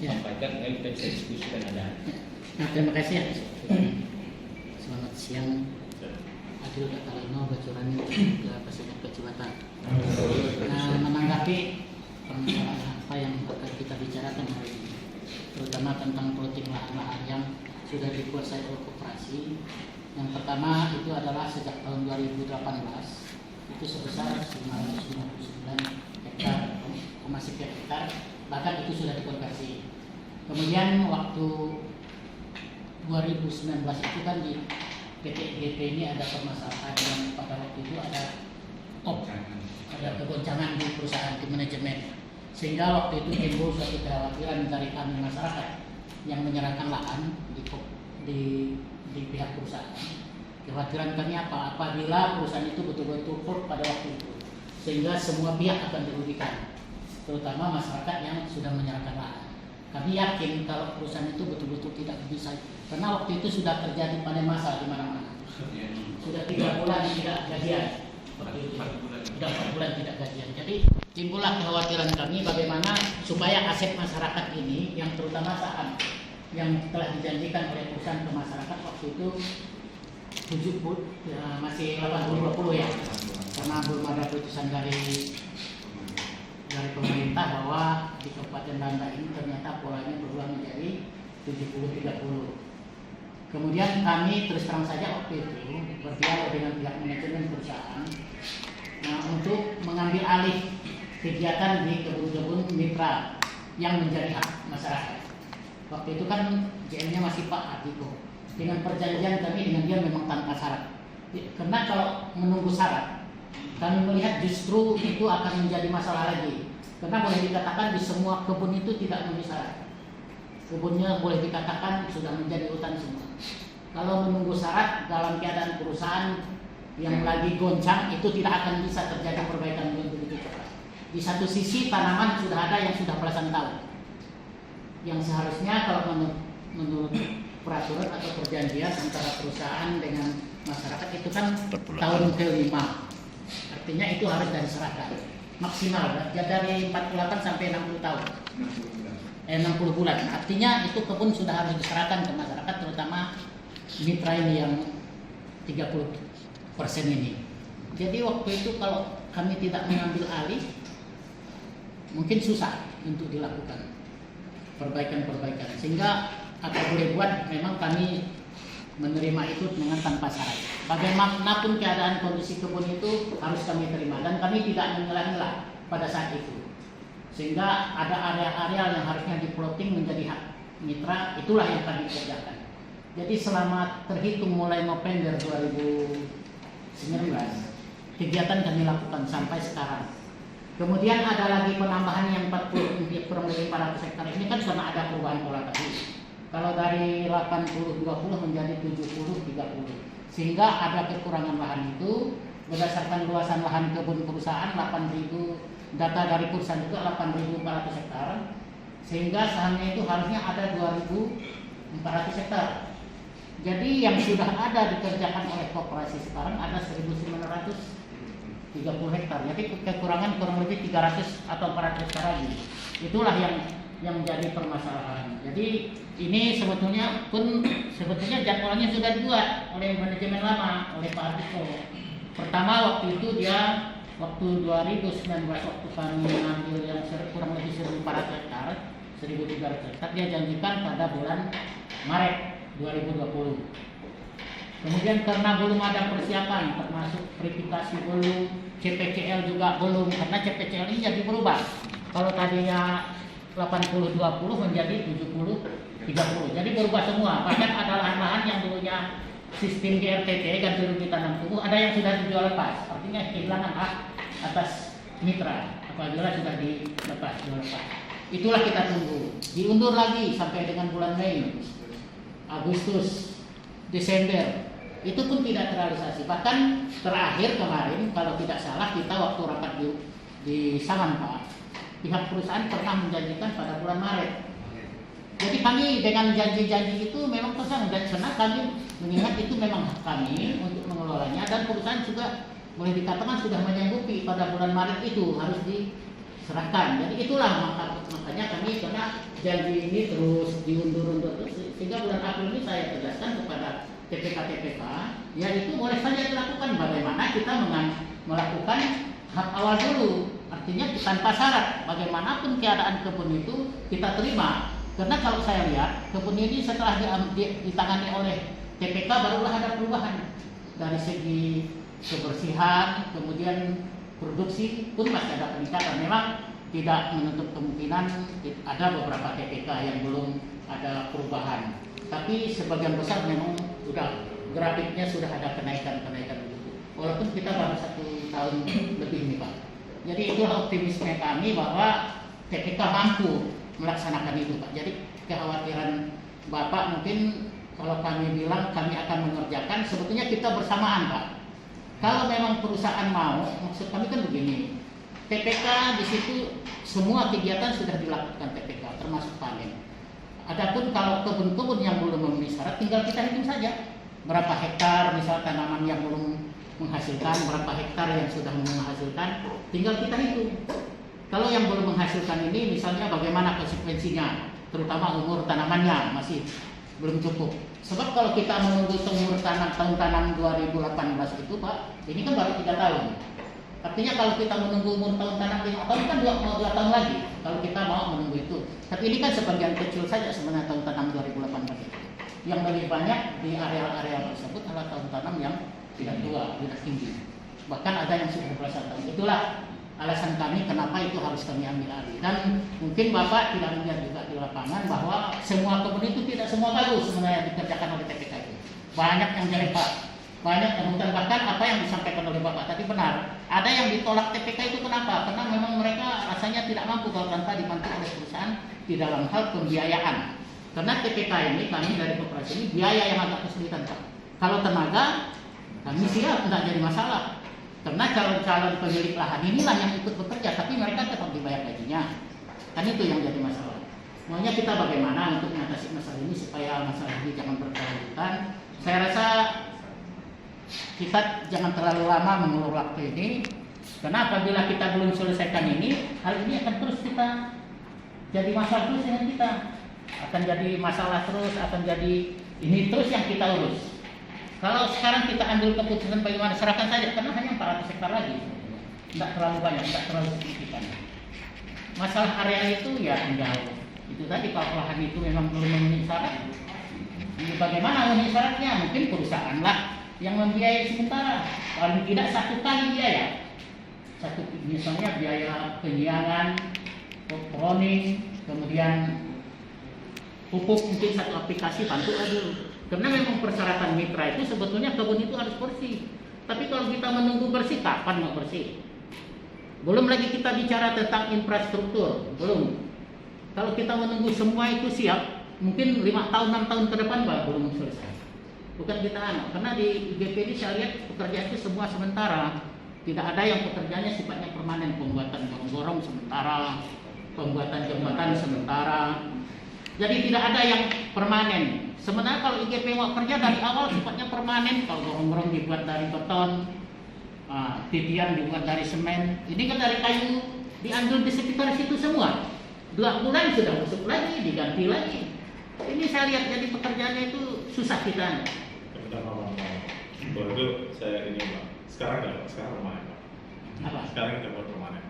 sampaikan, kita bisa diskusikan ada. Nah, terima kasih ya. Selamat siang. Adil Katalino, Bacuran, Pasien Kecibatan. Menanggapi permasalahan apa yang akan kita bicarakan hari ini, terutama tentang plotting lahan-lahan yang sudah dikuasai oleh koperasi. Yang pertama itu adalah sejak tahun 2018 itu sebesar 559 hektar, sekian hektar, bahkan itu sudah dikonversi. Kemudian waktu 2019 itu kan di PT GP ini ada permasalahan yang pada waktu itu ada kegoncangan di perusahaan, di manajemen, sehingga waktu itu timbul suatu kekhawatiran dari kami masyarakat yang menyerahkan lahan di pihak perusahaan. Kekhawatiran kami apa? Apabila perusahaan itu betul-betul korup pada waktu itu, sehingga semua pihak akan dirugikan, terutama masyarakat yang sudah menyerahkan lahan. Kami yakin kalau perusahaan itu betul-betul tidak bisa, karena waktu itu sudah terjadi panen massal di mana-mana. Sudah 3 bulan tidak gajian. Sudah 4 bulan tidak gajian. Jadi timbullah kekhawatiran kami bagaimana supaya aset masyarakat ini, yang terutama saham yang telah dijanjikan oleh perusahaan ke masyarakat waktu itu 70 ya, masih 80-20 ya, karena belum ada putusan dari pemerintah bahwa di Kabupaten Banda ini ternyata polanya berubah menjadi 70-30. Kemudian kami terus terang saja waktu itu berdialog dengan pihak manajemen perusahaan untuk mengambil alih kegiatan di kebun-kebun mitra yang menjadi hak masyarakat. Waktu itu kan GM-nya masih Pak Adiko. Dengan perjanjian kami dengan dia memang tanpa syarat. Karena kalau menunggu syarat, kami melihat justru itu akan menjadi masalah lagi. Karena boleh dikatakan di semua kebun itu tidak memenuhi syarat. Kebunnya boleh dikatakan sudah menjadi hutan semua. Kalau menunggu syarat dalam keadaan perusahaan yang lagi goncang, itu tidak akan bisa terjadi perbaikan yang begitu cepat. Di satu sisi tanaman sudah ada yang sudah belasan tahun, yang seharusnya kalau menurut peraturan atau perjanjian antara perusahaan dengan masyarakat itu kan tahun ke-5. Artinya itu harus diserahkan maksimal ya, dari 48 sampai 60 tahun. 60 bulan. Artinya itu kebun sudah harus diserahkan ke masyarakat, terutama mitra ini yang 30% ini. Jadi waktu itu kalau kami tidak mengambil alih, mungkin susah untuk dilakukan perbaikan-perbaikan. Sehingga apa boleh buat, memang kami menerima itu dengan tanpa syarat. Bagaimanapun keadaan kondisi kebun itu harus kami terima, dan kami tidak menyelah-nyelah pada saat itu. Sehingga ada area-area yang harusnya di-plotting menjadi hak mitra, itulah yang kami kerjakan. Jadi selama terhitung mulai November 2019, kegiatan kami lakukan sampai sekarang. Kemudian ada lagi penambahan yang 40, kurang lebih 400 hektar ini kan karena ada perubahan pola tadi. Kalau dari 80-20 menjadi 70-30. Sehingga ada kekurangan lahan itu berdasarkan luasan lahan kebun perusahaan 8.000, data dari perusahaan juga 8.400 hektar. Sehingga sahamnya itu harusnya ada 2.400 hektar. Jadi yang sudah ada dikerjakan oleh koperasi sekarang ada 1.930 hektar. Jadi kekurangan kurang lebih 300 atau 400 hektar lagi. Itulah yang menjadi permasalahan. Jadi ini sebetulnya jadwalnya sudah dibuat oleh manajemen lama, oleh Pak Adiko. Pertama waktu itu dia waktu 2019 waktu kami mengambil yang kurang lebih 1.400 hektar, 1.300 hektar, dia janjikan pada bulan Maret 2020. Kemudian karena belum ada persiapan, termasuk verifikasi belum, CPCL juga belum, karena CPCL ini jadi berubah. Kalau tadinya 80-20 menjadi 70-30, jadi berubah semua. Bahkan ada lahan-lahan yang dulunya sistem GRTT, ganti rugi tanam tumbuh, ada yang sudah dijual lepas. Artinya kehilangan hak atas mitra apabila sudah dilepas, jual lepas. Itulah kita tunggu. Diundur lagi sampai dengan bulan Mei, Agustus, Desember. Itu pun tidak terrealisasi. Bahkan terakhir kemarin kalau tidak salah kita waktu rapat di Saman Pak, pihak perusahaan pernah menjanjikan pada bulan Maret. Jadi kami dengan janji-janji itu memang pesan, dan karena kami mengingat itu memang hak kami untuk mengelolanya, dan perusahaan juga boleh dikatakan sudah menyanggupi pada bulan Maret itu harus diserahkan. Jadi itulah makanya kami, karena janji ini terus diundur-undur terus, sehingga bulan April ini saya tegaskan kepada TPK-TPK, ya itu boleh saja dilakukan. Bagaimana kita melakukan hak awal dulu, artinya tanpa syarat. Bagaimanapun keadaan kebun itu kita terima. Karena kalau saya lihat kebun ini setelah ditangani oleh TPK barulah ada perubahan dari segi kebersihan, kemudian produksi pun masih ada peningkatan. Memang tidak menutup kemungkinan ada beberapa TPK yang belum ada perubahan, tapi sebagian besar memang sudah grafiknya sudah ada kenaikan begitu. Walaupun kita baru 1 tahun lebih ini Pak. Jadi itulah optimisme kami bahwa TPK mampu melaksanakan itu Pak. Jadi kekhawatiran Bapak mungkin kalau kami bilang kami akan mengerjakan, sebetulnya kita bersamaan Pak. Kalau memang perusahaan mau, maksud kami kan begini, TPK di situ semua kegiatan sudah dilakukan TPK, termasuk panen. Adapun kalau kebun-kebun yang belum memenuhi syarat, tinggal kita hitung saja berapa hektar misal tanaman yang belum menghasilkan, berapa hektar yang sudah menghasilkan, tinggal kita hitung. Kalau yang belum menghasilkan ini misalnya bagaimana konsekuensinya, terutama umur tanamannya masih belum cukup. Sebab kalau kita menunggu umur tahun tanam 2018 itu Pak, ini kan baru 3 tahun. Artinya kalau kita menunggu umur tahun tanam 5 tahun kan 2 tahun lagi kalau kita mau menunggu itu. Tapi ini kan sebagian kecil saja sebenarnya tahun tanam 2018 itu. Yang lebih banyak di area-area tersebut adalah tahun tanam yang tidak tua, tidak tinggi. Bahkan ada yang sudah belasan tahun. Itulah alasan kami kenapa itu harus kami ambil alih. Dan mungkin Bapak tidak melihat juga di lapangan bahwa semua kebun itu tidak semua bagus sebenarnya dikerjakan oleh TPK itu. Banyak yang jelek Pak. Banyak yang hutan, bahkan apa yang disampaikan oleh Bapak tadi benar. Ada yang ditolak TPK itu kenapa? Karena memang mereka rasanya tidak mampu kalau tanpa dibantu oleh perusahaan di dalam hal pembiayaan. Karena TPK ini kami dari koperasi ini biaya yang agak kesulitan Pak. Kalau tenaga kami siap, tidak jadi masalah. Karena calon-calon pemilik lahan inilah yang ikut bekerja, tapi mereka tetap dibayar gajinya. Kan itu yang jadi masalah. Maunya kita bagaimana untuk mengatasi masalah ini supaya masalah ini jangan berkelanjutan. Saya rasa kita jangan terlalu lama mengulur waktu ini, karena apabila kita belum selesaikan ini, hal ini akan terus kita jadi masalah terus dengan kita, akan jadi masalah terus, akan jadi ini terus yang kita urus. Kalau sekarang kita ambil keputusan bagaimana, serahkan saja, karena hanya 400 hektar lagi, tidak terlalu banyak, tidak terlalu signifikan. Masalah area itu ya tinggal itu tadi, kalau lahan itu memang belum memenuhi syarat, bagaimana memenuhi syaratnya? Mungkin perusahaan lah yang membiayai sementara, paling tidak 1 kali biaya. Misalnya biaya penyiangan, proning, kemudian pupuk mungkin 1 aplikasi bantu dulu. Karena memang persyaratan mitra itu sebetulnya kebun itu harus bersih. Tapi kalau kita menunggu bersih, kapan mau bersih? Belum lagi kita bicara tentang infrastruktur, belum. Kalau kita menunggu semua itu siap, mungkin 5 tahun, 6 tahun ke depan belum selesai. Bukan kita karena di IGP ini saya lihat pekerjaan itu semua sementara. Tidak ada yang pekerjaannya sifatnya permanen, pembuatan gorong-gorong sementara, pembuatan jembatan sementara. Jadi tidak ada yang permanen. Sebenarnya kalau IGP mau kerja dari awal sifatnya permanen. Kalau gorong-gorong dibuat dari beton, titian dibuat dari semen, ini kan dari kayu diambil di sekitar situ semua. 2 bulan sudah masuk lagi, diganti lagi. Ini saya lihat jadi pekerjaannya itu susah kita. Kalau itu saya ini Pak. Sekarang enggak, sekarang permanen Pak. Apa? Sekarang kita buat permanen.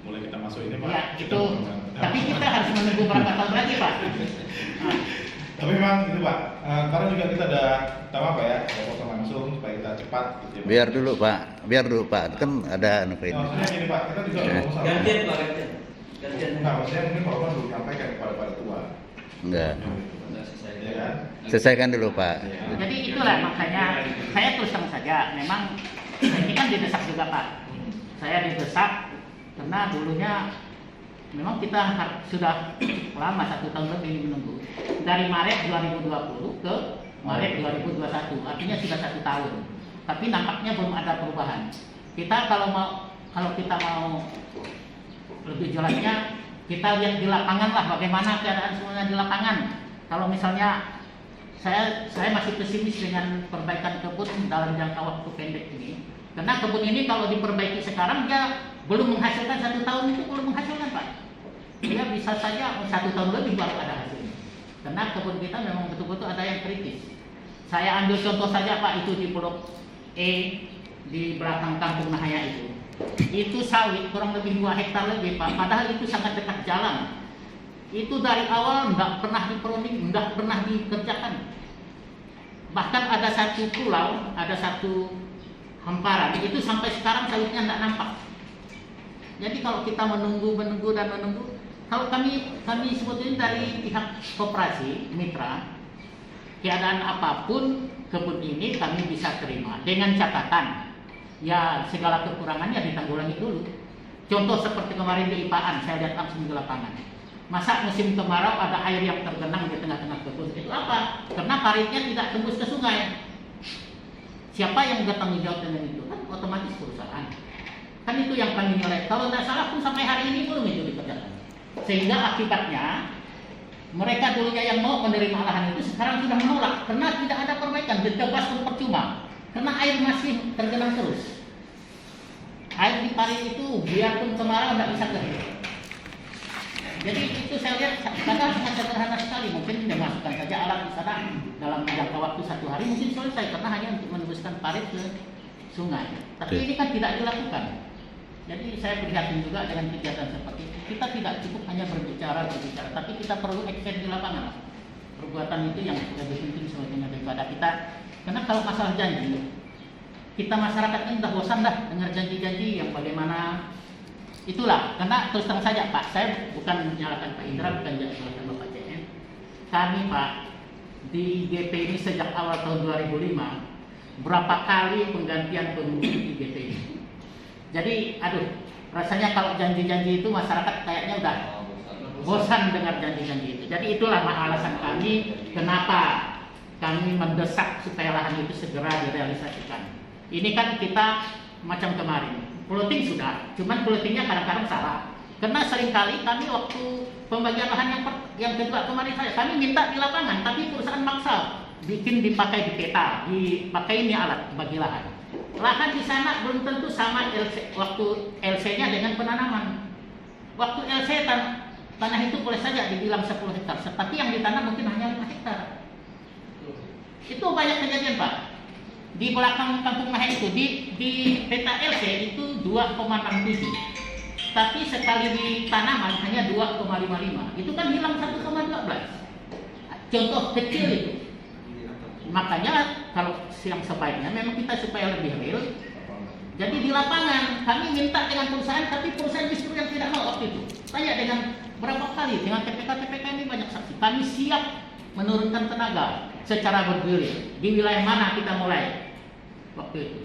Mulai kita masuk ini Pak. Ya, itu. Tapi kita harus menunggu berapa tahun lagi Pak. Tapi memang itu Pak. Karena juga kita ada apa ya? Ada foto langsung supaya kita cepat gitu ya, Pak. Biar dulu Pak. Kan ada anu ini. Maksudnya gini Pak, kita juga ngomong sama. Gantian Pak, gantian. Nah, maksudnya mungkin Bapak belum menyampaikan kepada para tua. Enggak. Ya kan? Selesaikan dulu Pak. Jadi itulah makanya saya terus terang saja. Memang ini kan didesak juga Pak. Saya didesak karena dulunya memang kita sudah lama 1 tahun lebih menunggu. Dari Maret 2020 ke Maret 2021, artinya sudah 1 tahun. Tapi nampaknya belum ada perubahan. Kita kalau kita mau lebih jelasnya, kita lihat di lapangan lah bagaimana keadaan semuanya di lapangan. Kalau misalnya saya masih pesimis dengan perbaikan kebun dalam jangka waktu pendek ini. Karena kebun ini kalau diperbaiki sekarang dia belum menghasilkan 1 tahun itu belum menghasilkan Pak. dia bisa saja 1 tahun lebih baru ada hasilnya. Karena kebun kita memang betul-betul ada yang kritis. Saya ambil contoh saja Pak, itu di Pulau E di belakang Kampung Nahaya itu sawit kurang lebih 2 hektar lebih Pak, padahal itu sangat dekat jalan. Itu dari awal nggak pernah diperunding, nggak pernah dikerjakan. Bahkan ada satu pulau, ada satu hamparan, itu sampai sekarang sawitnya nggak nampak. Jadi kalau kita menunggu, kalau kami sebetulnya dari pihak koperasi mitra, keadaan apapun kebun ini kami bisa terima dengan catatan ya segala kekurangannya ditanggulangi dulu. Contoh seperti kemarin di Ipaan, saya lihat langsung di lapangan. Masa musim kemarau ada air yang tergenang di tengah-tengah kebun, itu apa? Karena paritnya tidak tembus ke sungai. Siapa yang bertanggung jawab dengan itu? Kan otomatis perusahaan. Kan itu yang kami nilai. Kalau tidak salah pun sampai hari ini belum itu dikerjakan. Sehingga akibatnya mereka dulunya yang mau menerima lahan itu sekarang sudah menolak karena tidak ada perbaikan, ditebas pun percuma. Karena air masih tergenang terus. Air di parit itu biarpun kemarau tidak bisa kering. Jadi itu saya lihat kadang sangat sederhana sekali. Mungkin dimasukkan saja alat di sana dalam jangka waktu 1 hari mungkin selesai karena hanya untuk menembuskan parit ke sungai. Tapi ini kan tidak dilakukan. Jadi saya prihatin juga dengan kegiatan seperti itu. Kita tidak cukup hanya berbicara, tapi kita perlu action di lapangan. Perbuatan itu yang lebih penting sebetulnya daripada kita. Karena kalau masalah janji, kita masyarakat ini sudah bosan dah dengar janji-janji yang bagaimana. Itulah, karena terus terang saja Pak, saya bukan menyalahkan Pak Indra, bukan menyalahkan Bapak JN. Kami Pak, di GP ini sejak awal tahun 2005, berapa kali penggantian pemimpin di GP ini. Jadi, rasanya kalau janji-janji itu masyarakat kayaknya udah bosan dengar janji-janji itu. Jadi itulah alasan kami, kenapa kami mendesak supaya lahan itu segera direalisasikan. Ini kan kita macam kemarin. Plotting sudah, cuman plottingnya kadang-kadang salah. Karena seringkali kami waktu pembagian lahan yang kedua kemarin kami minta di lapangan, tapi perusahaan maksa dipakai di peta, dipakai ini alat bagi lahan. Lahan di sana belum tentu sama waktu LC-nya dengan penanaman. Waktu LC tanah itu boleh saja dibilang 10 hektar, tapi yang ditanam mungkin hanya 5 hektar. Itu banyak kejadian Pak. Di belakang Kampung Nahaya itu di peta LC itu 2,67, tapi sekali di tanaman hanya 2,55. Itu kan hilang 1,12. Contoh kecil itu. Makanya kalau yang sebaiknya memang kita supaya lebih real. Jadi di lapangan kami minta dengan perusahaan, tapi perusahaan justru yang tidak mau waktu itu. Tanya dengan berapa kali dengan TPK ini banyak saksi. Kami siap menurunkan tenaga secara bergilir. Di wilayah mana kita mulai waktu itu.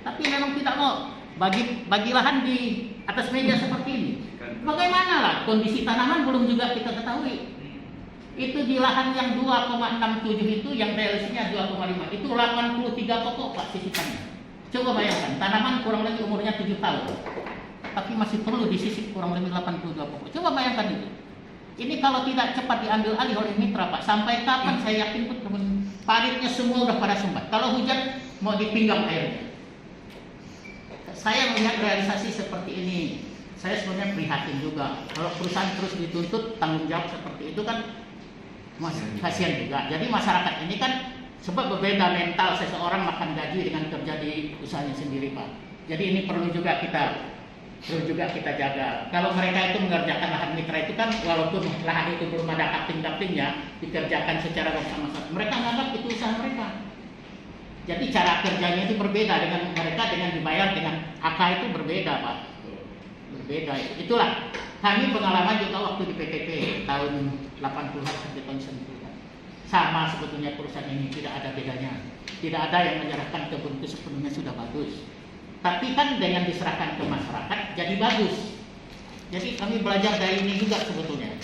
Tapi memang tidak mau bagi lahan di atas meja seperti ini. Bagaimana lah kondisi tanaman belum juga kita ketahui. Itu di lahan yang 2,67 itu yang realisasinya 2,5. Itu 83 pokok Pak sisipannya. Coba bayangkan, tanaman kurang lebih umurnya 7 tahun. Tapi masih perlu disisip kurang lebih 82 pokok. Coba bayangkan itu. Ini kalau tidak cepat diambil alih oleh mitra Pak, sampai kapan saya yakin pun paritnya semua udah pada sumbat. Kalau hujan mau dipinggang airnya. Saya melihat realisasi seperti ini, saya sebenarnya prihatin juga. Kalau perusahaan terus dituntut tanggung jawab seperti itu kan kasihan juga. Jadi masyarakat ini kan sebab berbeda mental seseorang makan gaji dengan kerja di usahanya sendiri Pak. Jadi ini perlu juga kita jaga. Kalau mereka itu mengerjakan lahan mitra itu kan walaupun lahan itu belum ada kapting-kaptingnya dikerjakan secara bersama-sama. Mereka menganggap itu usaha mereka. Jadi cara kerjanya itu berbeda dengan mereka dengan dibayar dengan AK itu berbeda Pak. Berbeda itu. Itulah kami pengalaman juga waktu di PTP tahun 80-an sampai tahun 90-an. Sama sebetulnya perusahaan ini tidak ada bedanya. Tidak ada yang menyerahkan kebun itu sepenuhnya sudah bagus. Tapi kan dengan diserahkan ke masyarakat jadi bagus. Jadi kami belajar dari ini juga sebetulnya.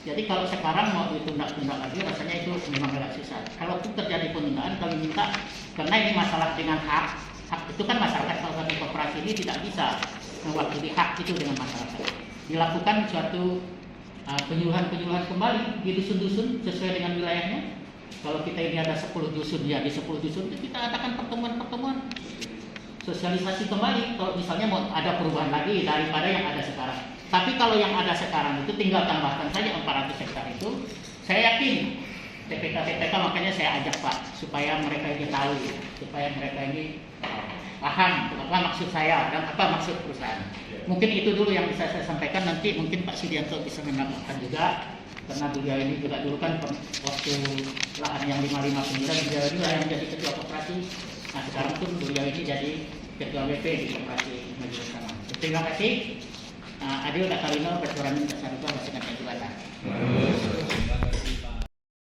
Jadi kalau sekarang mau ditunda-tunda lagi rasanya itu memang agak susah. Kalau terjadi penundaan kami minta, karena ini masalah dengan hak itu kan masyarakat salah satu koperasi ini tidak bisa mewakili hak itu dengan masyarakat. Dilakukan suatu penyuluhan kembali di dusun-dusun sesuai dengan wilayahnya. Kalau kita ini ada 10 dusun ya di 10 dusun itu kita adakan pertemuan sosialisasi kembali. Kalau misalnya mau ada perubahan lagi daripada yang ada sekarang. Tapi kalau yang ada sekarang itu tinggal tambahkan saja 400 hektar itu. Saya yakin TPK makanya saya ajak Pak supaya mereka ini tahu, supaya mereka ini paham apa maksud saya dan apa maksud perusahaan. Mungkin itu dulu yang bisa saya sampaikan, nanti mungkin Pak Sudianto bisa menambahkan juga, karena beliau ini juga dulu kan waktu lahan yang 559 beliau ini yang jadi ketua koperasi. Nah sekarang pun beliau ini jadi ketua WP di koperasi Majelis Sama. Terima kasih. Adil Dakarino Berturamin Tasarupa Basikan Jabatan.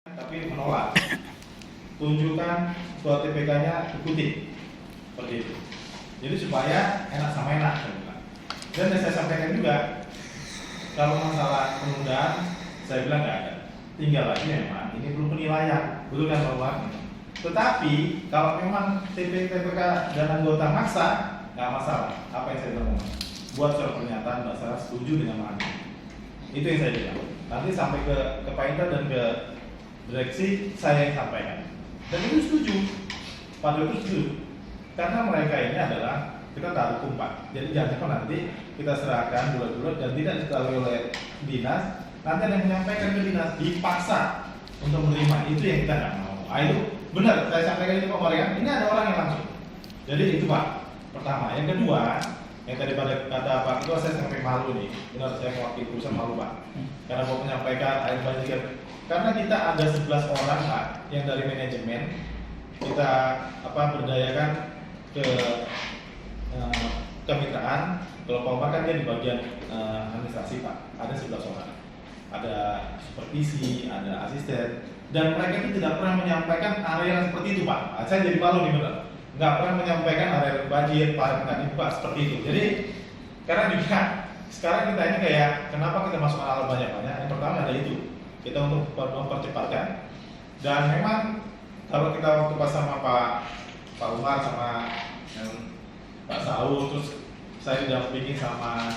Tapi menolak. Tunjukkan surat TPK-nya ikuti. Seperti itu. Jadi supaya enak sama enak. Dan yang saya sampaikan juga, kalau masalah penundaan, saya bilang nggak ada. Tinggal lagi memang ini belum penilaian, betul kan Pak? Tetapi kalau memang TPK dan anggota maksa, nggak masalah. Apa yang saya bilang? Buat surat pernyataan bahasa setuju dengan mana. Itu yang saya bilang. Nanti sampai ke Pak Indra dan ke direksi saya yang sampaikan. Dan itu setuju. Pak itu setuju. Karena mereka ini adalah kita tahu hukum Pak. Jadi jangan nanti kita serahkan bulat-bulat dan tidak diketahui oleh dinas. Nanti ada yang menyampaikan ke dinas dipaksa untuk menerima, itu yang kita nggak mau. Itu benar. Saya sampaikan itu Pak Marian. Ini ada orang yang langsung. Jadi itu Pak. Pertama. Yang kedua. Yang tadi pada kata Pak itu saya sampai malu nih, benar saya mewakili perusahaan malu Pak, karena mau menyampaikan air banjir. Karena kita ada 11 orang Pak yang dari manajemen kita berdayakan ke kemitraan. Kalau Pak Umar kan dia di bagian administrasi Pak, ada 11 orang, ada supervisi, ada asisten, dan mereka itu tidak pernah menyampaikan area seperti itu Pak. Saya jadi malu nih benar. Nggak pernah menyampaikan area banjir, parah nggak dibuka seperti itu. Jadi karena juga sekarang kita ini kayak kenapa kita masuk alam banyak-banyak? Yang pertama ada itu kita untuk mempercepatkan. Dan memang kalau kita waktu pas sama Pak Umar sama Pak Saul, terus saya didampingi sama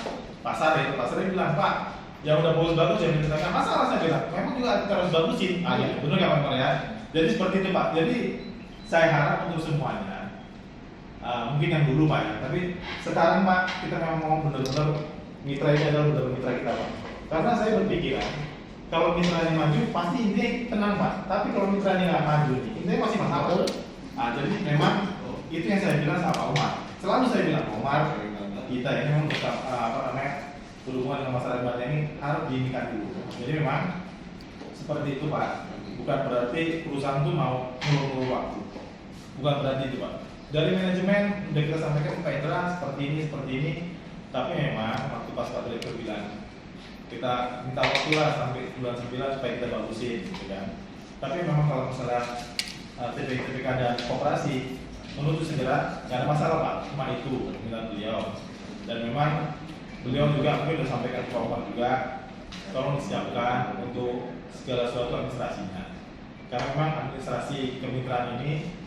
Pak Sari bilang Pak, yang udah bagus yang ditentangkan masalah. Saya bilang memang juga kita harus bagusin. Ya, benar nggak Pak ya? Jadi seperti itu Pak. Jadi saya harap untuk semuanya. Mungkin yang dulu Pak ya, tapi sekarang Pak kita memang mau benar-benar mitra ini adalah benar-benar mitra kita Pak. Karena saya berpikiran kalau mitranya maju pasti ini tenang Pak, tapi kalau mitranya nggak maju ini masih masalah. Jadi memang itu yang saya bilang sama Pak Umar. Selalu saya bilang Pak Umar, kita ini memang berhubungan dengan masalah banjir ini harus diinginkan dulu. Jadi memang seperti itu Pak. Bukan berarti perusahaan itu mau ngulur waktu. Bukan berarti itu Pak. Dari manajemen udah kita sampaikan Pak Indra seperti ini, tapi memang waktu pas Pak Direktur bilang kita minta waktu lah sampai bulan 9 supaya kita bagusin, gitu kan. Tapi memang kalau misalnya TPK dan koperasi menuntut segera, nggak ada masalah Pak, cuma itu permintaan beliau. Dan memang beliau juga mungkin sudah sampaikan ke Pak Umar juga, tolong disiapkan untuk segala sesuatu administrasinya. Karena memang administrasi kemitraan ini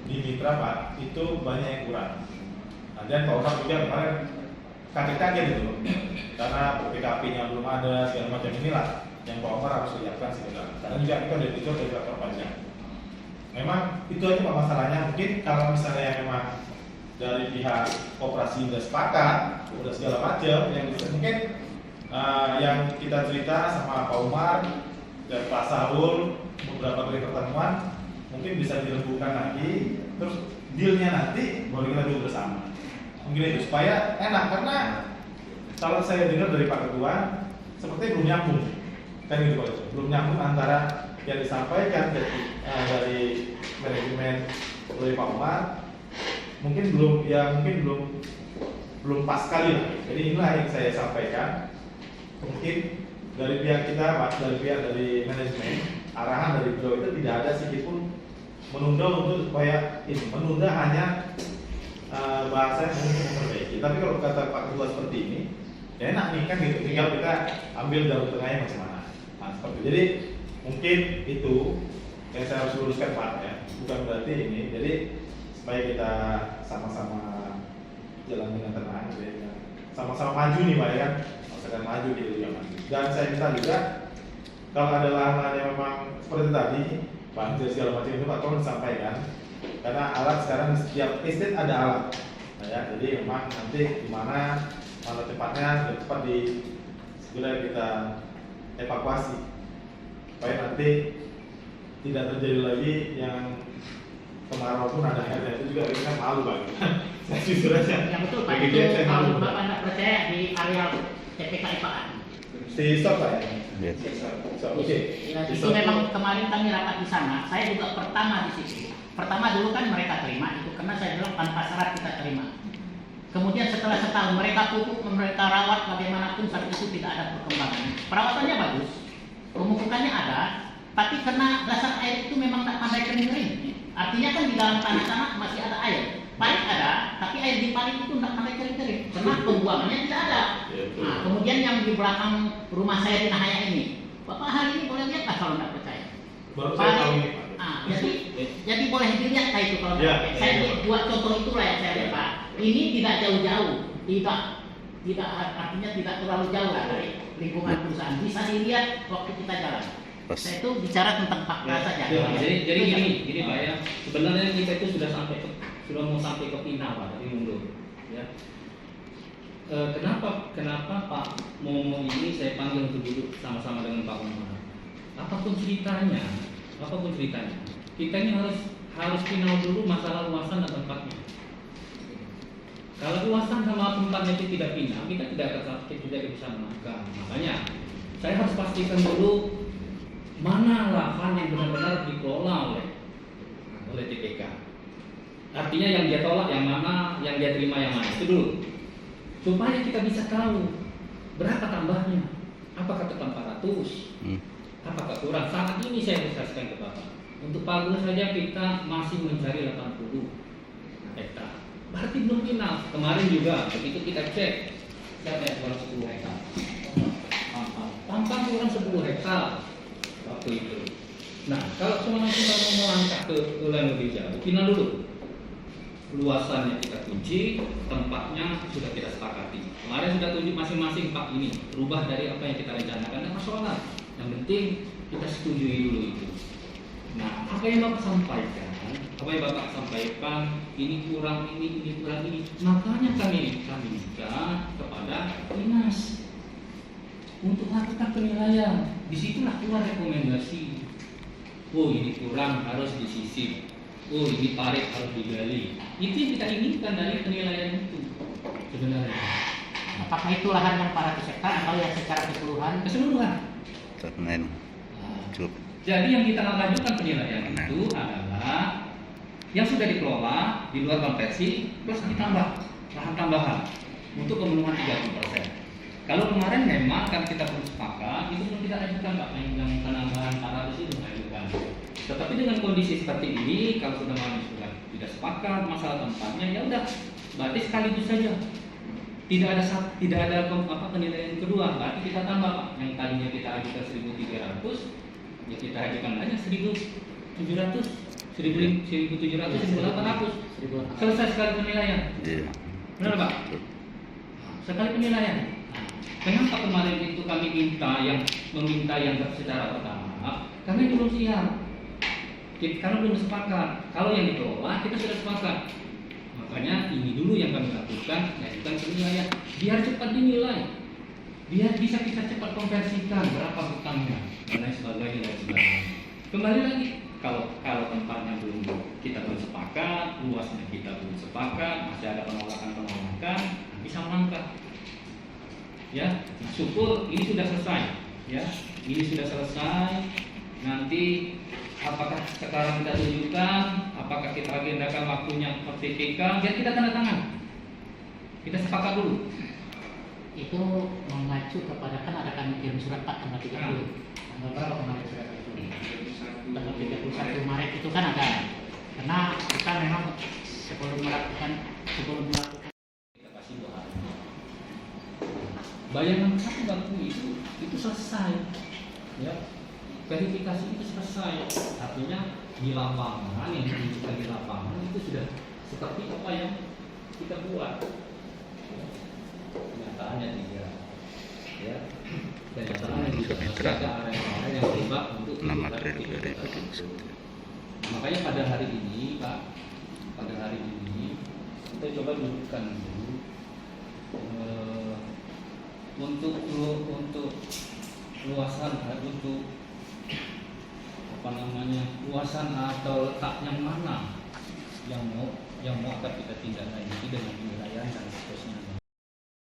di mitra Pak itu banyak yang kurang. Dan Pak Umar juga kemarin kaget-kaget gitu, karena PKP-nya belum ada segala macam inilah yang Pak Umar harus siapkan segala. Karena juga kita udah ditur dari kantor pajak. Memang itu aja Pak masalahnya. Mungkin kalau misalnya memang dari pihak koperasi udah sepakat, udah segala macam, yang bisa mungkin yang kita cerita sama Pak Umar dan Pak Saul beberapa kali pertemuan mungkin bisa dirembukan lagi, terus dealnya nanti baru kita duduk bersama. Mungkin itu supaya enak, karena kalau saya dengar dari Pak Ketua sepertinya belum nyambung, kan gitu Pak, belum nyambung antara yang disampaikan dari manajemen oleh Pak Umar, mungkin belum pas sekali lah. Jadi inilah yang saya sampaikan. Mungkin dari pihak kita Pak, dari manajemen, arahan dari beliau itu tidak ada sedikit pun menunda untuk supaya menunda hanya bahasa yang untuk memperbaiki. Tapi kalau kata Pak Ketua seperti ini, ya enak nih kan gitu, tinggal kita ambil jalur tengahnya macam mana. Nah, seperti itu. Jadi mungkin itu yang saya harus luruskan Pak ya, bukan berarti ini. Jadi supaya kita sama-sama jalan dengan tenang, ya. Sama-sama maju nih Pak ya, maksudnya maju gitu ya Pak. Dan saya minta juga kalau ada lahan yang memang seperti tadi, banjir segala macam itu Pak tolong disampaikan, karena alat sekarang di setiap estate ada alat. Nah, ya, jadi memang nanti di mana tempatnya cepat sudah kita evakuasi supaya nanti tidak terjadi lagi yang kemarau pun ada airnya. Itu juga kita malu Pak. Saya jujur aja. Yang betul Pak, Bagi itu dia saya malu. kalau Bapak tidak percaya di area TPK IPA. Si stop Pak ya? Yes. So, oke. Ya, itu memang kemarin kami rapat di sana. Saya juga pertama di situ. Pertama dulu kan mereka terima itu karena saya bilang tanpa syarat kita terima. Kemudian setelah setahun mereka pupuk, mereka rawat bagaimanapun saat itu tidak ada perkembangan. Perawatannya bagus, pemupukannya ada, tapi karena dasar air itu memang tidak pandai kering-kering. Artinya kan di dalam tanah sana masih ada air. Parit ada, tapi air di parit itu tidak pandai kering-kering karena pembuangannya tidak ada. Nah, kemudian yang di belakang rumah saya di Nahaya ini, Bapak hari ini boleh lihat kalau tidak percaya. Baru saya tahu ini Pak. Jadi boleh dilihat Pak itu kalau Ya, tidak percaya. Saya ya. buat contoh itulah yang saya lihat Pak. Ini tidak jauh-jauh, tidak artinya tidak terlalu jauh lah dari lingkungan perusahaan. Bisa dilihat waktu kita jalan. Pas. Saya itu bicara tentang fakta saja. Jadi gini Pak ya. Sebenarnya kita itu sudah mau sampai ke Pina Pak dari mundur. Ya. Kenapa Pak Momo ini saya panggil untuk duduk sama-sama dengan Pak Momo? Apapun ceritanya, kita ini harus final dulu masalah luasan dan tempatnya. Kalau luasan sama tempatnya itu tidak final, kita tidak bisa menangkap. Makanya saya harus pastikan dulu mana lahan yang benar-benar dikelola oleh TPK. Artinya yang dia tolak yang mana, yang dia terima yang mana, itu dulu. Supaya kita bisa tahu berapa tambahnya. Apakah tetap 400? Apakah kurang? Saat ini saya jelaskan ke Bapak. Untuk Palu saja kita masih mencari 80 hektar. Berarti belum final. Kemarin juga begitu kita cek siapa yang kurang 10 hektar. Tampang kurang 10 hektar waktu itu. Nah, kalau cuma kita mau melangkah ke yang lebih jauh, final dulu. Luasannya kita kunci, tempatnya sudah kita sepakati. Kemarin sudah tunjuk masing-masing Pak ini, berubah dari apa yang kita rencanakan dan masalah. Yang penting kita setujui dulu itu. Nah, apa yang Bapak sampaikan, ini kurang ini. Makanya kami minta kepada Dinas untuk lakukan penilaian. Disitulah keluar rekomendasi. Oh, ini kurang harus disisip. Oh, ini parit harus digali. Itu yang kita inginkan dari penilaian itu sebenarnya. Apakah itu lahan yang 400 hektar atau yang secara keseluruhan? Termain. Cukup. Jadi yang kita lanjutkan penilaian itu adalah yang sudah dikelola di luar konversi plus ditambah lahan tambahan untuk pemenuhan 30%. Kalau kemarin memang kan kita belum sepakat, itu belum kita ajukan Pak, yang penambahan 400 itu belum ajukan. Tetapi dengan kondisi seperti ini, kalau sudah sudah tidak sepakat masalah tempatnya, ya udah, berarti sekaligus saja. Tidak ada penilaian kedua, berarti kita tambah Pak. Yang tadinya kita ajukan 1.300, ya kita ajukan aja 1.700, 1.700, 1.800. Selesai sekali penilaian. Iya. Benar Pak? Sekali penilaian. Kenapa kemarin itu kami meminta yang secara pertama? Karena itu belum siap. Karena belum sepakat. Kalau yang dikelola kita sudah sepakat. Makanya ini dulu yang kami lakukan, yaitu penilaian. Biar cepat dinilai, biar bisa kita cepat konversikan berapa hutangnya dan lain sebagainya. Kembali lagi, kalau tempatnya kita belum sepakat, luasnya kita belum sepakat, masih ada penolakan, bisa melangkah. Ya, syukur ini sudah selesai. Ya, ini sudah selesai. Nanti apakah sekarang kita tunjukkan, apakah kita agendakan waktunya ke PPK, biar kita tanda tangan. Kita sepakat dulu. Itu mengacu kepada kan ada kami kirim surat Pak tanggal 30. Tanggal berapa kemarin surat itu? Tanggal 31 Maret itu kan ada. Karena kita memang sebelum melakukan kita kasih doa. Bayangan satu bangku itu selesai. Ya. Verifikasi itu selesai, artinya di lapangan yang ditunjukkan di lapangan itu sudah seperti apa yang kita buat. Kenyataannya tidak, ya. Kenyataannya juga masih ada area-area yang terlibat untuk makanya pada hari ini, Pak, kita coba dudukkan dulu untuk luasan untuk luasan atau letak yang mana yang mau akan kita tindak lanjuti dengan